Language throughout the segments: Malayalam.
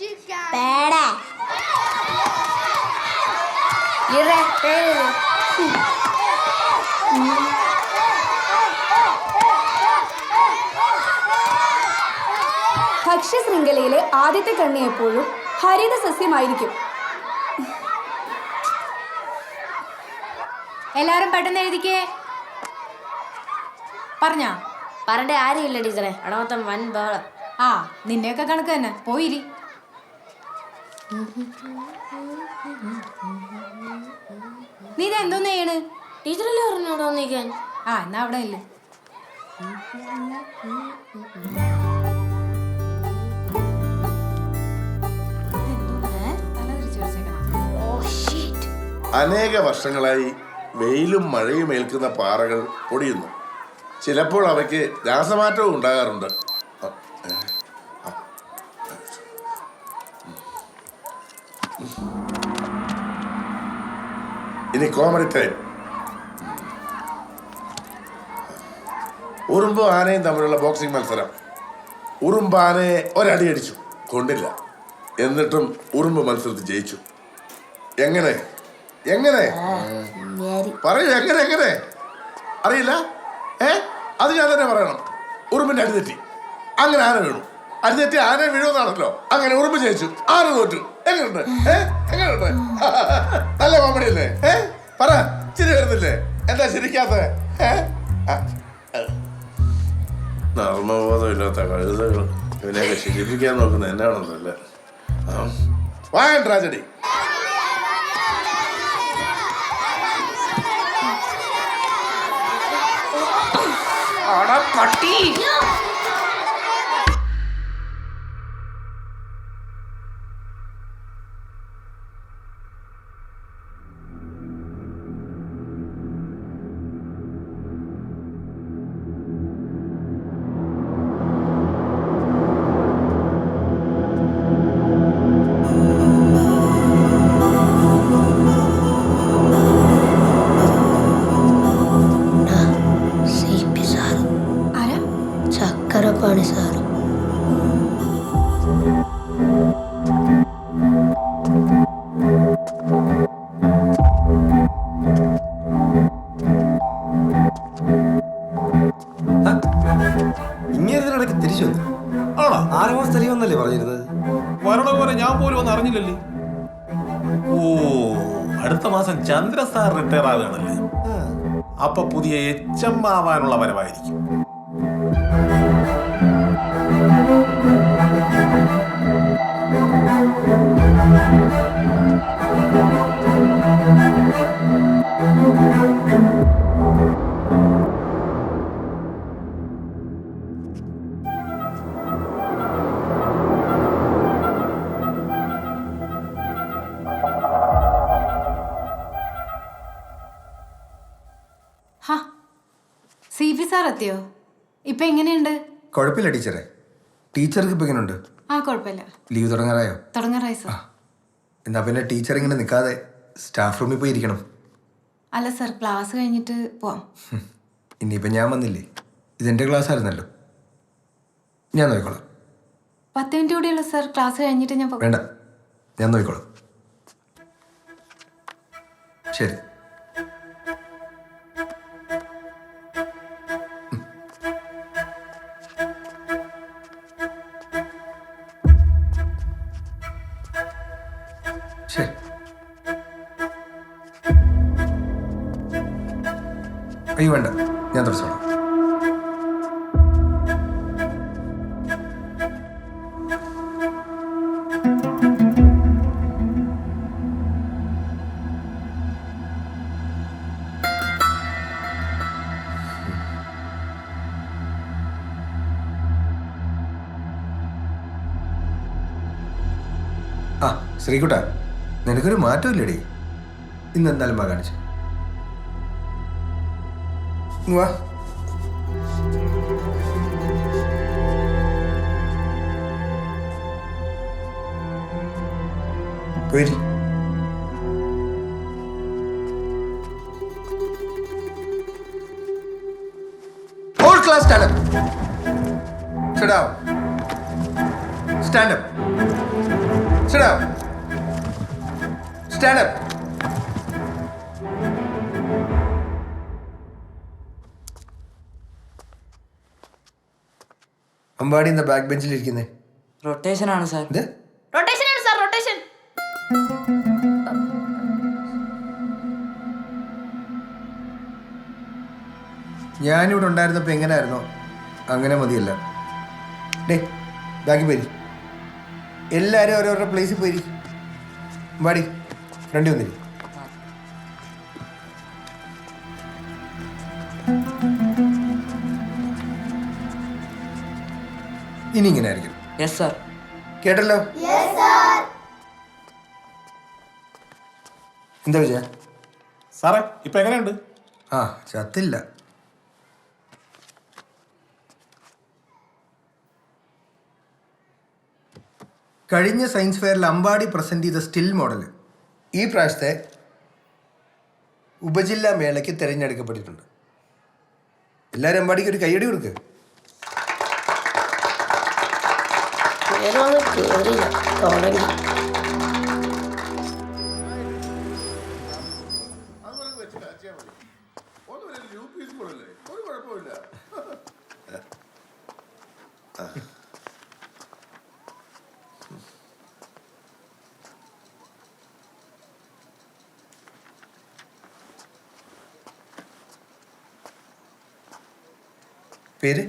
പേട ഭക്ഷ്യശൃംഖലയിലെ ആദ്യത്തെ കണ്ണി എപ്പോഴും ഹരിത സസ്യമായിരിക്കും. എല്ലാരും പെട്ടെന്ന് എഴുതിക്കേ. പറഞ്ഞോ? പറഞ്ഞ ആരുമില്ല ടീച്ചറെ, അടമൊത്തം വൻ ബഹളം. ആ, നിന്റെയൊക്കെ കണക്ക് തന്നെ. പോയിരി. നീ ഇത് എന്തോന്ന് ചെയ്യണ്? ടീച്ചറല്ലേ പറഞ്ഞോട് വന്നിരിക്കാൻ. ആ, എന്നാ അവിടെ ഇല്ല. അനേക വർഷങ്ങളായി വെയിലും മഴയും ഏൽക്കുന്ന പാറകൾ പൊടിയുന്നു. ചിലപ്പോൾ അവയ്ക്ക് രാസമാറ്റവും ഉണ്ടാകാറുണ്ട്. ഇനി കോമഡി ടൈം. ഉറുമ്പും ആനയും തമ്മിലുള്ള ബോക്സിംഗ് മത്സരം. ഉറുമ്പ് ആനയെ ഒരടി അടിച്ചു, കൊണ്ടില്ല. എന്നിട്ടും ഉറുമ്പ് മത്സരത്തിൽ ജയിച്ചു. എങ്ങനെ എങ്ങനെ പറയൂ, എങ്ങനെ എങ്ങനെ അറിയില്ല? അത് ഞാൻ തന്നെ പറയണം. ഉറുമ്പിന്റെ അടിതെറ്റി, അങ്ങനെ ആന വീണു. അടിതെറ്റി ആന വീഴുമെന്നാണല്ലോ. അങ്ങനെ ഉറുമ്പ് ജയിച്ചു, ആന തോറ്റു. എങ്ങനെയുണ്ട്? എങ്ങനെയുണ്ട്? നല്ല കോമഡി അല്ലേ? പറ, ചിരി വരുന്നില്ലേ? എന്താ ചിരിക്കാത്ത? നർമ്മബോധമില്ലാത്ത കഴുതകൾ ഇവനെയൊക്കെ ശിരിപ്പിക്കാൻ നോക്കുന്നത് എന്നാണെന്നല്ലേ. വായ ട്രാജഡി. പട്ടി ചക്കരപ്പാണി സാറ്. ഇങ്ങേതിനിടയ്ക്ക് തിരിച്ചു വന്നു. ആണോ? 6 മാസം തെളിവ് വന്നല്ലേ പറഞ്ഞിരുന്നത്? വരണ പോലെ ഞാൻ പോലും ഒന്നും അറിഞ്ഞില്ലല്ലേ. ഓ, അടുത്ത മാസം ചന്ദ്ര സാർ റിട്ടയർ ആവുകയാണല്ലേ. അപ്പൊ പുതിയ HM ആവാനുള്ള വരവായിരിക്കും. CP സാർ എത്തിയോ? ഇപ്പൊ എങ്ങനെയുണ്ട്? കുഴപ്പമില്ല ടീച്ചറെ. ടീച്ചർക്ക് ഇപ്പൊ എങ്ങനെയുണ്ട്? ആ, കുഴപ്പമില്ല. ലീവ് തുടങ്ങാറായോ? തുടങ്ങാറായി സാർ. എന്നാ പിന്നെ ടീച്ചർ ഇങ്ങനെ നിൽക്കാതെ സ്റ്റാഫ് റൂമിൽ പോയി ഇരിക്കണം. അല്ല സാർ, ക്ലാസ് കഴിഞ്ഞിട്ട് പോവാം. ഇനിയിപ്പം ഞാൻ വന്നില്ലേ, ഇതെൻ്റെ ക്ലാസ് ആയിരുന്നല്ലോ, ഞാൻ നോക്കിക്കോളാം. 10 മിനിറ്റ് കൂടിയുള്ള സാർ, ക്ലാസ് കഴിഞ്ഞിട്ട് ഞാൻ വേണ്ട, ഞാൻ നോക്കിക്കോളാം. ശരി. ശരി. അയ്യോ വേണ്ട, ഞാൻ തുടച്ചോളാം. ആ ശ്രീകുട്ട, നിനക്കൊരു മാറ്റമില്ലടി. ഇന്ന് എന്തായാലും വാ കാണിച്ചു വാ. പോയി all class stand up. Sit down. Stand up. Sit down. Stand up. Ambadi എന്താ ബാക്ക് ബെഞ്ചിൽ ഇരിക്കുന്നേ? റൊട്ടേഷൻ ആണ് സാർ. ഇത് റൊട്ടേഷൻ ആണ് സാർ, റൊട്ടേഷൻ. ഞാനിവിടെ ഉണ്ടായിരുന്നപ്പോൾ എങ്ങനെയായിരുന്നോ അങ്ങനെ മതിയല്ല. ഡേ ബാക്കി പോയി. എല്ലാവരും ഓരോരോ പ്ലേസിൽ പോയി. അമ്പാടി ഫ്രണ്ടി വന്നിരി. ഇനി ഇങ്ങനെ ആയിരിക്കും. Yes sir. കേട്ടല്ലോ? എന്താ വിജയ? സാറേ ഇപ്പൊ എങ്ങനെയുണ്ട്? ആ ചത്തില്ല. കഴിഞ്ഞ സയൻസ് ഫെയറിൽ അമ്പാടി പ്രസന്റ് ചെയ്ത സ്റ്റിൽ മോഡൽ ഈ പ്രാവശ്യത്തെ ഉപജില്ലാ മേളയ്ക്ക് തിരഞ്ഞെടുക്കപ്പെട്ടിട്ടുണ്ട്. എല്ലാവരും അമ്പാടിക്ക് ഒരു കയ്യടി കൊടുക്കുക. നേരമൊന്നും കേറില്ല, തുടങ്ങി. ഒരു കുഴപ്പമില്ല. പേര്?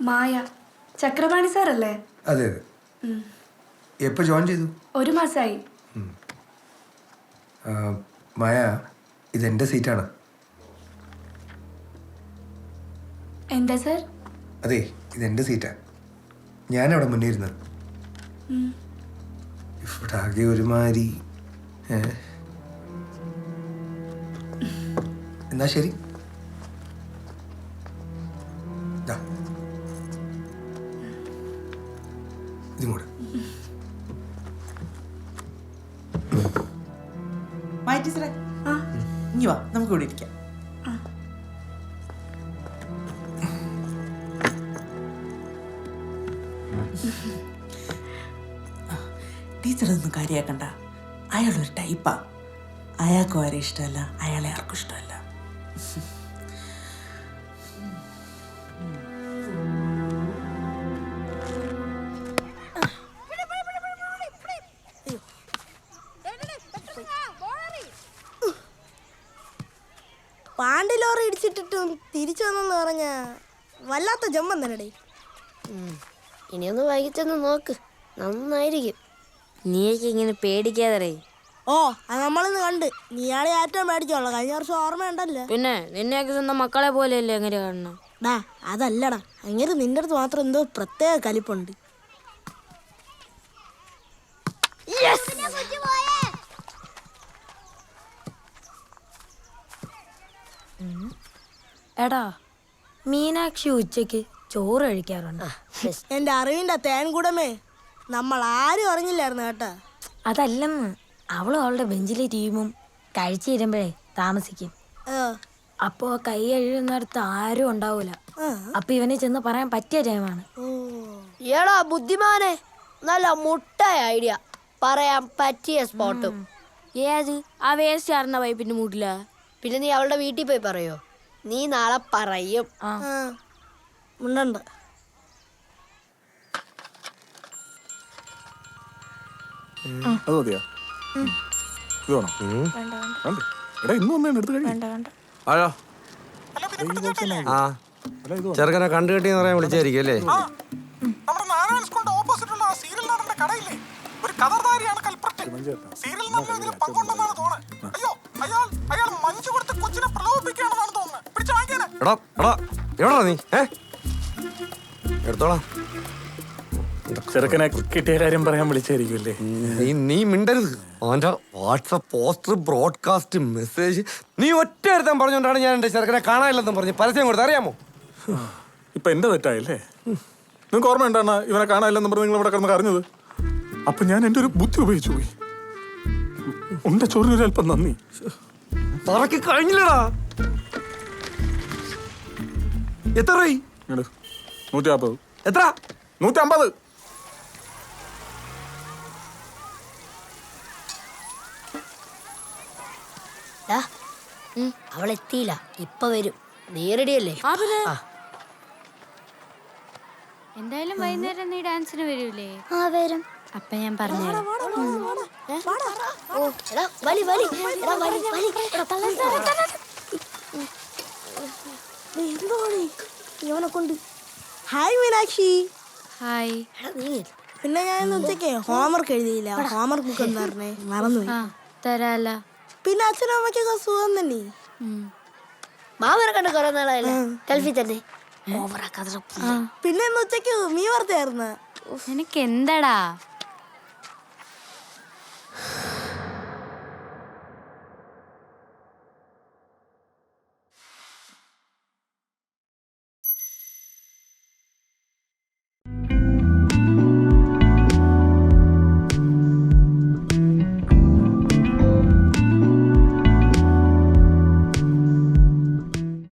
മായ. ചക്രപാണി സാറല്ലേ? അതെ അതെ. എപ്പോൾ ജോയിൻ ചെയ്തു? 1 മാസമായി. മായ, ഇതെൻ്റെ സീറ്റാണ്. എന്താ സാർ? അതെ, ഇതെൻ്റെ സീറ്റാണ്. ഞാനവിടെ മുന്നേ ഇരുന്നത്. ഇവിടെ ആകെ ഒരുമാതിരി. എന്നാ ശരി. ഇതും കൂടെ. ടീച്ചറെ ഇനി വാ, നമുക്ക് ഇവിടെ ഇരിക്കാം. ടീച്ചറൊന്നും കാര്യാക്കണ്ട. അയാളൊരു ടൈപ്പാ. അയാൾക്കും ആരെ ഇഷ്ടമല്ല, അയാളെ ആർക്കും ഇഷ്ടമല്ല. പാണ്ടി ലോറി ഇടിച്ചിട്ടിട്ടും തിരിച്ചു വന്നെന്ന് പറഞ്ഞ വല്ലാത്ത ജമ്മം തന്നെടേ. ഇനിയൊന്ന് വൈകിച്ചൊന്ന് നോക്ക്, നന്നായിരിക്കും. നീയൊക്കെ ഇങ്ങനെ പേടിക്കാതെ. ഓ, അത് നമ്മളിന്ന് കണ്ട്. നീയാളെ ഏറ്റവും മേടിച്ചോളാം. കഴിഞ്ഞ വർഷം ഓർമ്മയുണ്ടല്ലോ. പിന്നെ നിന്നെയൊക്കെ സ്വന്തം മക്കളെ പോലെയല്ലേ എങ്ങനെ കാണണം? ഡാ അതല്ലടാ, അങ്ങനെ നിന്റെ അടുത്ത് മാത്രം എന്തോ പ്രത്യേക കലിപ്പുണ്ട്. എടാ, മീനാക്ഷി ഉച്ചക്ക് ചോറ് കഴിക്കാറുണ്ട്. എന്റെ അറിവിന്റെ തേൻകൂടമേ, നമ്മൾ ആരും അറിഞ്ഞില്ലായിരുന്നു കേട്ടാ. അതല്ലെന്ന്, അവളും അവളുടെ ബെഞ്ചിലെ ടീമും കഴിച്ചു തരുമ്പോഴേ താമസിക്കും. അപ്പോ കൈ കഴുകുന്നിടത്ത് ആരും ഉണ്ടാവൂല. അപ്പൊ ഇവനെ ചെന്ന് പറയാൻ പറ്റിയ ടൈമാണ്. ഏടാ ബുദ്ധിമാനെ, നല്ല മുട്ടായ ഐഡിയ. പറയാൻ പറ്റിയ സ്പോട്ടും. ഏത്? ആ വേസ്റ്റ് ആർന്ന പൈപ്പിന്റെ മൂട്ടില. പിന്നെ നീ അവളുടെ വീട്ടിൽ പോയി പറയോ? നീ നാളെ പറയും. ഉണ്ടുണ്ട്. അത് മതിയാ? ഇത് വേണോ? എടാ ഇന്ന് വന്നേ എടുത്ത് കഴിയും. ഹലോ. ആ ചെറുക്കനെ കണ്ടു കെട്ടിന്ന് പറയാൻ വിളിച്ചായിരിക്കും അല്ലേ? എടാ എടാ എവിടാ നീ? എടുത്തോളാം. ചെറുക്കനെ കിട്ടിയ കാര്യം പറയാൻ വിളിച്ചായിരിക്കുമല്ലേ? നീ മിണ്ടരുത്. അവന്റെ വാട്സപ്പ് പോസ്റ്റർ, ബ്രോഡ്കാസ്റ്റ്, മെസ്സേജ് നീ ഒറ്റ എടുത്താൻ പറഞ്ഞോണ്ടാണ് ഞാൻ എന്റെ ചെറുക്കനെ കാണാനില്ലെന്നും പറഞ്ഞ് പരസ്യം കൊടുത്ത്, അറിയാമോ? ഇപ്പൊ എന്റെ തെറ്റായില്ലേ? നിങ്ങൾക്ക് ഓർമ്മ ഉണ്ടാണ് ഇവനെ കാണാനില്ലെന്ന് പറഞ്ഞ് നിങ്ങൾ ഇവിടെ കിടന്ന് അറിഞ്ഞത്? അപ്പൊ ഞാൻ എന്റെ ഒരു ബുദ്ധി ഉപയോഗിച്ചു പോയി. ഉണ്ട ചോറിനൊരു അല്പം നന്ദി. പറക്കി കഴിഞ്ഞില്ലടാ. എത്ര? 150. എത്ര? 150. അവളെത്തിയില്ല, ഇപ്പൊ വരും. നീ റെഡിയല്ലേ? എന്തായാലും വൈകുന്നേരം നീ ഡാൻസിന് വരൂലേ? ആ വരും. അപ്പൊ ഞാൻ പറഞ്ഞു ഓ എടാ വലി വലി എടാ വലി വലി എടാ എന്താണ് ഇവനെ കൊണ്ട്? ഹായ് മീനാക്ഷി. ഹായ്. എടാ നീ പിന്നെ ഞാൻ ഇന്ന് ഉച്ചയ്ക്ക് ഹോംവർക്ക് എഴുതിയില്ല. ഹോംവർക്ക് ബുക്ക് എന്താ പറഞ്ഞേ? മറന്നുപോയി. തരാല. പിന്നെ അച്ഛനും അമ്മയ്ക്കൊക്കെ സുഖം തന്നെ. മാമനെ കണ്ട് കുറെ നാളായില്ലേ? ഗൾഫിൽ തന്നെ. ഓവറാക്കാതെ. പിന്നെ ഇന്ന് ഉച്ചയ്ക്ക് മീൻ വറുത്തായിരുന്നു. നിനക്ക് എന്താടാ?